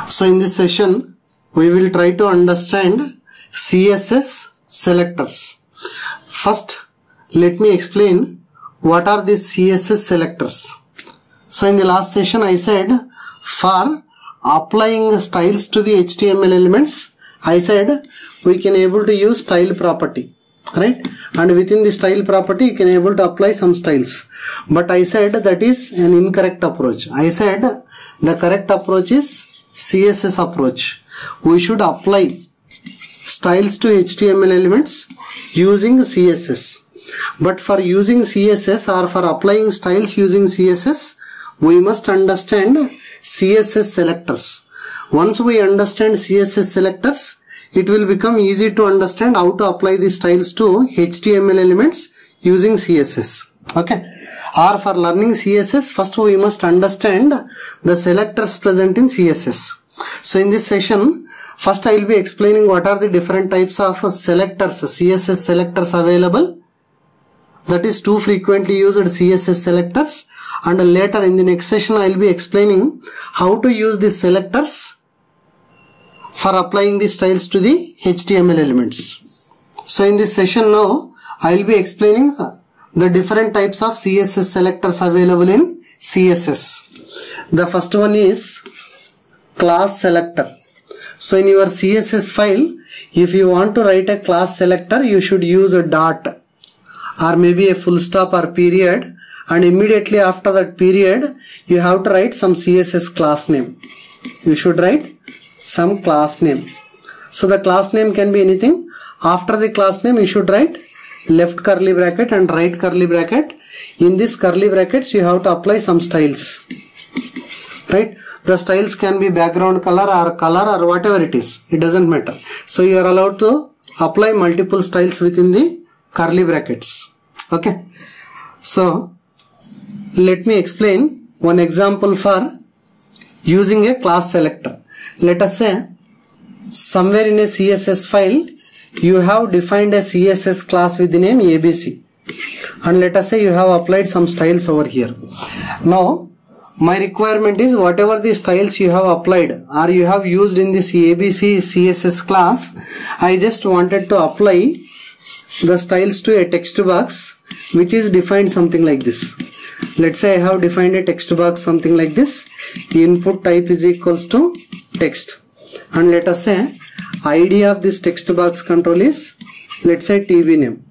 So in this session, we will try to understand CSS selectors. First, let me explain what are these CSS selectors. So in the last session, I said for applying styles to the HTML elements, I said we can able to use style property, right? And within the style property, you can able to apply some styles. But I said that is an incorrect approach. I said the correct approach is CSS approach. We should apply styles to HTML elements using CSS. But for using CSS or for applying styles using CSS, we must understand CSS selectors. Once we understand CSS selectors, it will become easy to understand how to apply the styles to HTML elements using CSS. Okay. Or for learning CSS, first we must understand the selectors present in CSS. So in this session, first I will be explaining what are the different types of selectors, CSS selectors available. That is two frequently used CSS selectors. And later in the next session, I will be explaining how to use these selectors for applying the styles to the HTML elements. So in this session now, I will be explaining the different types of CSS selectors available in CSS. The first one is class selector. So in your CSS file, if you want to write a class selector, you should use a dot or maybe a full stop or period, and immediately after that period, you have to write some CSS class name. You should write some class name. So the class name can be anything. After the class name, you should write left curly bracket and right curly bracket. In this curly brackets, you have to apply some styles, right? The styles can be background color or whatever it is. It doesn't matter. So you are allowed to apply multiple styles within the curly brackets. Okay. So let me explain one example for using a class selector. Let us say somewhere in a CSS file, you have defined a CSS class with the name ABC. And let us say you have applied some styles over here. Now, my requirement is whatever the styles you have applied or you have used in this ABC CSS class, I just wanted to apply the styles to a text box which is defined something like this. Let's say I have defined a text box something like this. Input type is equals to text. And let us say ID of this text box control is, let's say, TB name.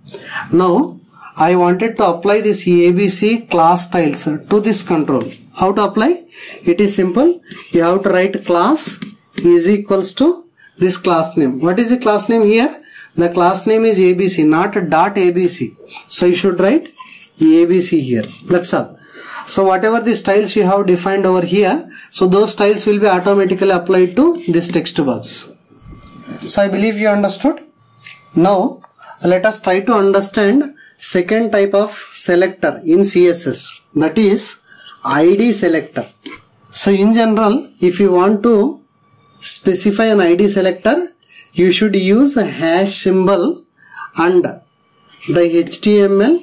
Now I wanted to apply this ABC class styles to this control. How to apply? It is simple. You have to write class is equals to this class name. What is the class name here? The class name is ABC, not dot ABC. So you should write ABC here. That's all. So whatever the styles you have defined over here, so those styles will be automatically applied to this text box. So I believe you understood. Now let us try to understand second type of selector in CSS, that is ID selector. So in general, if you want to specify an ID selector, you should use a hash symbol and the HTML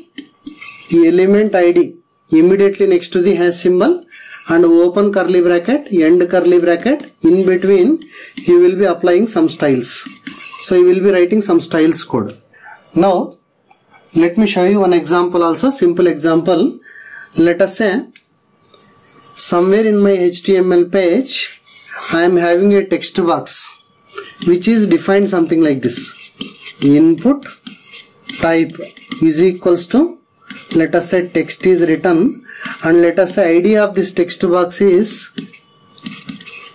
element ID immediately next to the hash symbol and open curly bracket, end curly bracket. In between, you will be applying some styles. So you will be writing some styles code. Now, let me show you one example also, simple example. Let us say somewhere in my HTML page, I am having a text box which is defined something like this. Input type is equals to, let us say text is written, and let us say ID of this text box is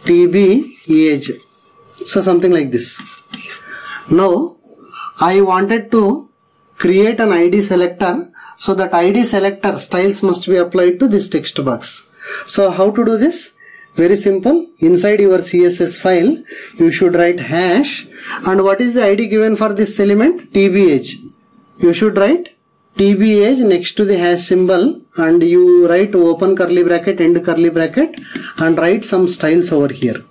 TB age. So something like this. Now I wanted to create an ID selector, so that ID selector styles must be applied to this text box. So how to do this? Very simple. Inside your CSS file, you should write hash, and what is the ID given for this element? TBH. You should write TBH next to the hash symbol, and you write open curly bracket, end curly bracket, and write some styles over here.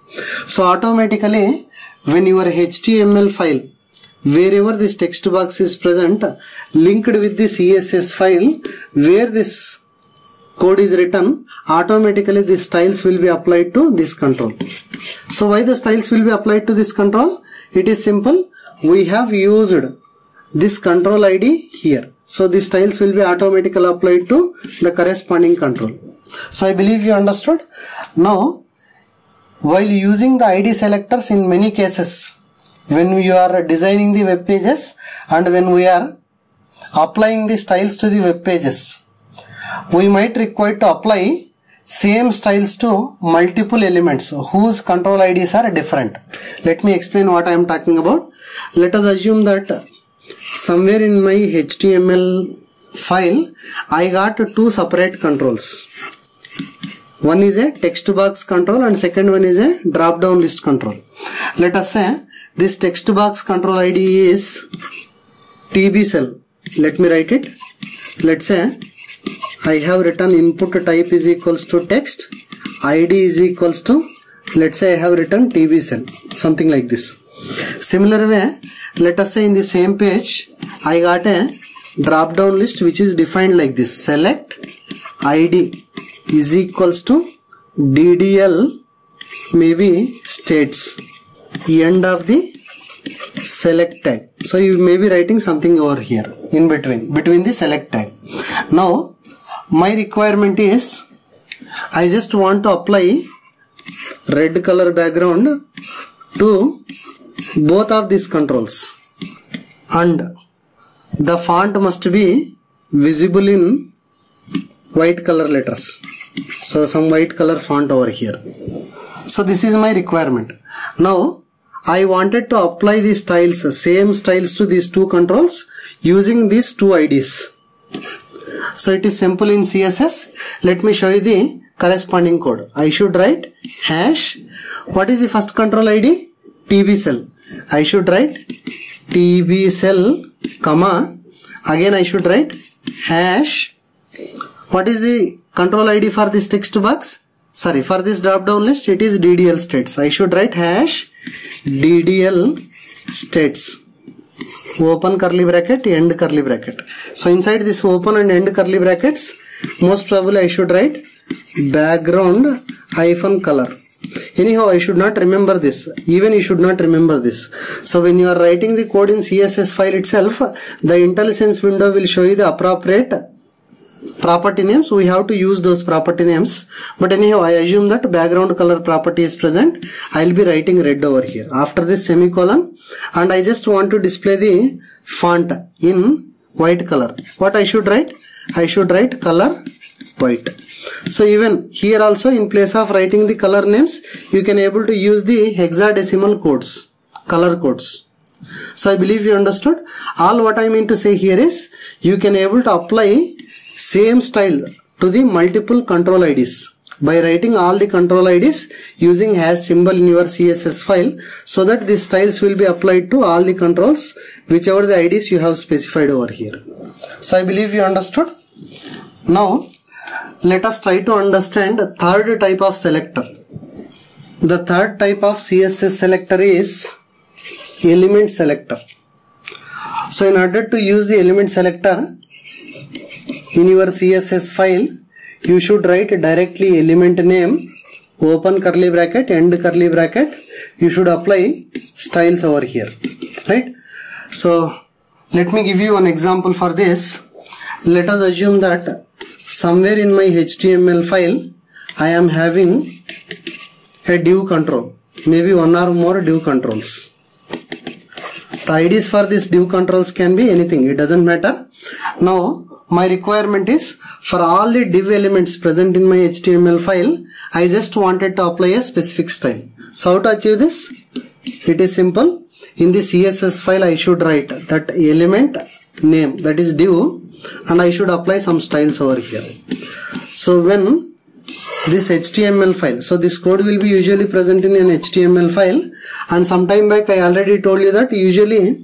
So automatically, when your HTML file, wherever this text box is present, linked with the CSS file where this code is written, automatically the styles will be applied to this control. So why the styles will be applied to this control? It is simple. We have used this control ID here. So the styles will be automatically applied to the corresponding control. So I believe you understood. Now, while using the ID selectors in many cases, when we are designing the web pages and when we are applying the styles to the web pages, we might require to apply same styles to multiple elements whose control IDs are different. Let me explain what I am talking about. Let us assume that somewhere in my HTML file I got two separate controls. One is a text box control and second one is a drop down list control. Let us say this text box control ID is TB cell. Let me write it. Let's say I have written input type is equals to text, ID is equals to, let's say I have written TB cell, something like this. Similar way, let us say in the same page I got a drop down list which is defined like this: select ID is equals to DDL maybe states, end of the select tag. So you may be writing something over here in between the select tag. Now my requirement is I just want to apply red color background to both of these controls and the font must be visible in white color letters. So some white color font over here. So this is my requirement. Now I wanted to apply the styles, same styles to these two controls using these two IDs. So it is simple in CSS. Let me show you the corresponding code. I should write hash. What is the first control ID? TB cell. I should write TB cell, comma. Again I should write hash. What is the control ID for this text box? Sorry, for this drop down list it is DDL states. I should write hash DDL states. Open curly bracket, end curly bracket. So inside this open and end curly brackets, most probably I should write background hyphen color. Anyhow, I should not remember this. Even you should not remember this. So when you are writing the code in CSS file itself, the IntelliSense window will show you the appropriate property names. We have to use those property names. But anyhow, I assume that background color property is present. I'll be writing red over here. After this semicolon, and I just want to display the font in white color. What I should write? I should write color white. So even here also, in place of writing the color names, you can able to use the hexadecimal codes, color codes. So I believe you understood. All what I mean to say here is you can able to apply same style to the multiple control IDs by writing all the control IDs using hash symbol in your CSS file, so that these styles will be applied to all the controls whichever the IDs you have specified over here. So I believe you understood. Now let us try to understand the third type of selector. The third type of CSS selector is element selector. So in order to use the element selector in your CSS file, you should write directly element name, open curly bracket, end curly bracket. You should apply styles over here, right? So let me give you an example for this. Let us assume that somewhere in my HTML file I am having a div control, maybe one or more div controls. The IDs for these div controls can be anything, it doesn't matter. Now my requirement is for all the div elements present in my HTML file, I just wanted to apply a specific style. So how to achieve this? It is simple. In the CSS file I should write that element name, that is div, and I should apply some styles over here. So when this HTML file, so this code will be usually present in an HTML file, and some time back I already told you that usually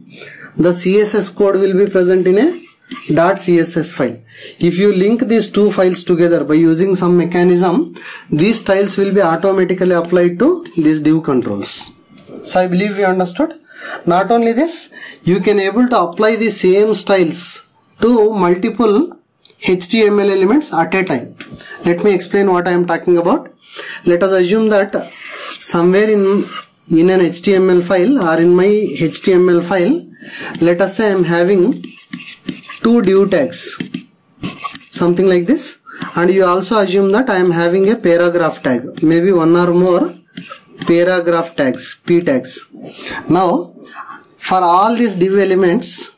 the CSS code will be present in a .css file. If you link these two files together by using some mechanism, these styles will be automatically applied to these div controls. So I believe you understood. Not only this, you can able to apply the same styles to multiple HTML elements at a time. Let me explain what I am talking about. Let us assume that somewhere in an HTML file or in my HTML file, let us say I am having 2 div tags, something like this, and you also assume that I am having a paragraph tag, maybe one or more paragraph tags, p tags. Now for all these div elements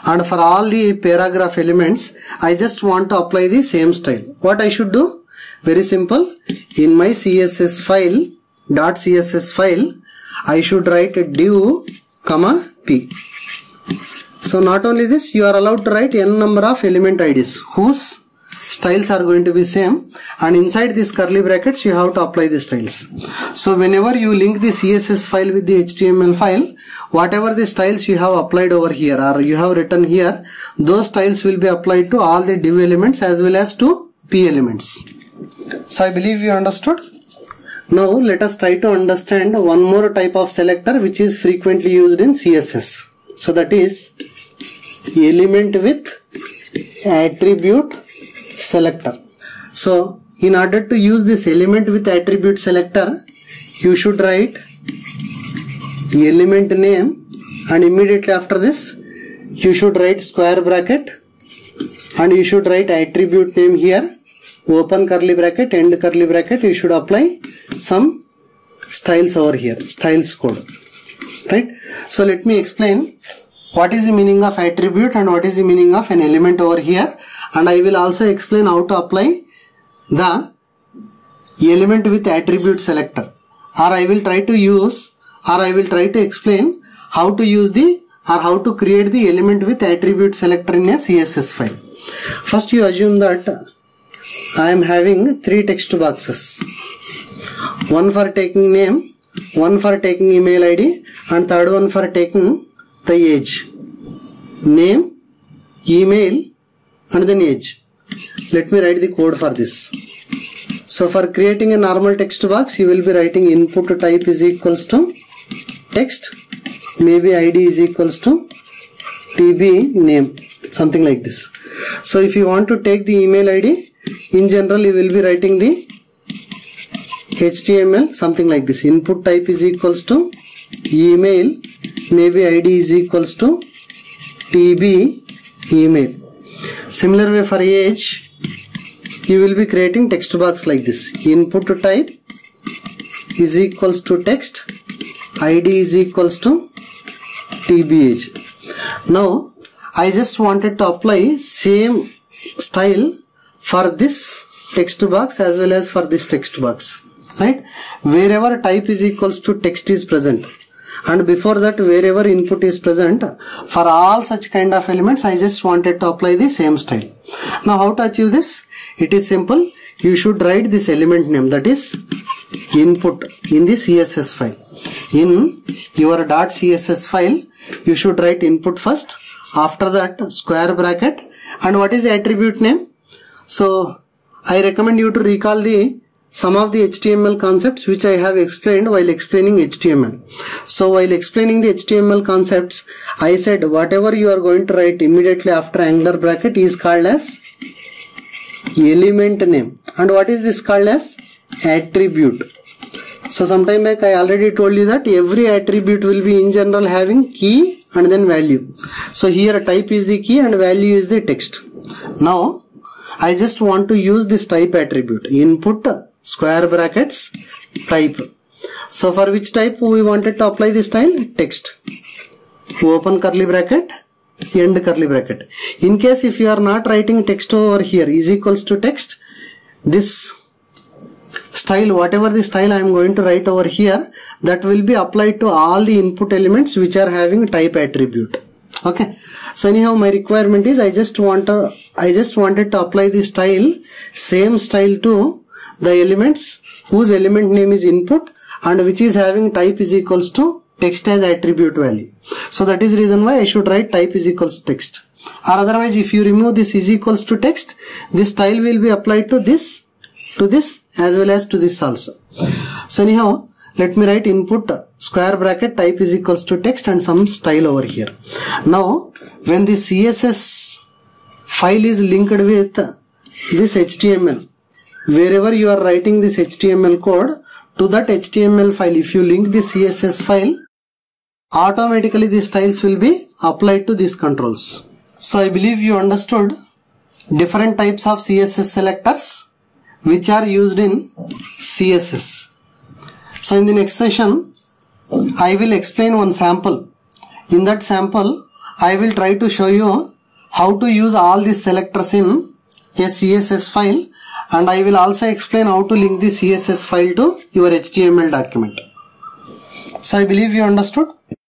and for all the paragraph elements, I just want to apply the same style. What I should do? Very simple. In my CSS file, .css file, I should write a div, comma, p. So not only this, you are allowed to write n number of element IDs whose styles are going to be same, and inside these curly brackets you have to apply the styles. So whenever you link the CSS file with the HTML file, whatever the styles you have applied over here or you have written here, those styles will be applied to all the div elements as well as to p elements. So I believe you understood. Now let us try to understand one more type of selector which is frequently used in CSS. So that is element with attribute selector. So in order to use this element with attribute selector, you should write element name, and immediately after this you should write square bracket, and you should write attribute name here, open curly bracket, end curly bracket. You should apply some styles over here, styles code, right? So let me explain what is the meaning of attribute and what is the meaning of an element over here, and I will also explain how to apply the element with attribute selector, or I will try to explain how to use the or how to create the element with attribute selector in a CSS file. First you assume that I am having 3 text boxes, one for taking name, one for taking email ID, and third one for taking the age. Name, email, and then age. Let me write the code for this. So for creating a normal text box, you will be writing input type is equals to text, maybe ID is equals to TB name, something like this. So if you want to take the email ID, in general you will be writing the HTML, something like this. Input type is equals to email, maybe ID is equals to TB email. Similar way for age, you will be creating text box like this. Input type is equals to text, ID is equals to TB age. Now I just wanted to apply same style for this text box as well as for this text box, right? Wherever type is equals to text is present, and before that wherever input is present, for all such kind of elements I just wanted to apply the same style. Now how to achieve this? It is simple. You should write this element name, that is input, in the CSS file. In your .css file you should write input first, after that square bracket, and what is the attribute name? So I recommend you to recall some of the HTML concepts which I have explained while explaining HTML. So while explaining the HTML concepts, I said whatever you are going to write immediately after angular bracket is called as element name. And what is this called as? Attribute. So sometime back I already told you that every attribute will be in general having key and then value. So here type is the key and value is the text. Now I just want to use this type attribute, input square brackets type. So for which type we wanted to apply this style? Text. Open curly bracket, end curly bracket. In case if you are not writing text over here is equals to text, this style, whatever the style I am going to write over here, that will be applied to all the input elements which are having type attribute. Okay. So anyhow my requirement is I just wanted to apply the style, same style to the elements whose element name is input and which is having type is equals to text as attribute value. So that is the reason why I should write type is equals to text. Or otherwise if you remove this is equals to text, this style will be applied to this as well as to this also. So anyhow let me write input square bracket type is equals to text and some style over here. Now when the CSS file is linked with this HTML, wherever you are writing this HTML code, to that HTML file, if you link the CSS file, automatically the styles will be applied to these controls. So I believe you understood different types of CSS selectors which are used in CSS. So in the next session, I will explain one sample. In that sample, I will try to show you how to use all these selectors in a CSS file, and I will also explain how to link the CSS file to your HTML document. So I believe you understood.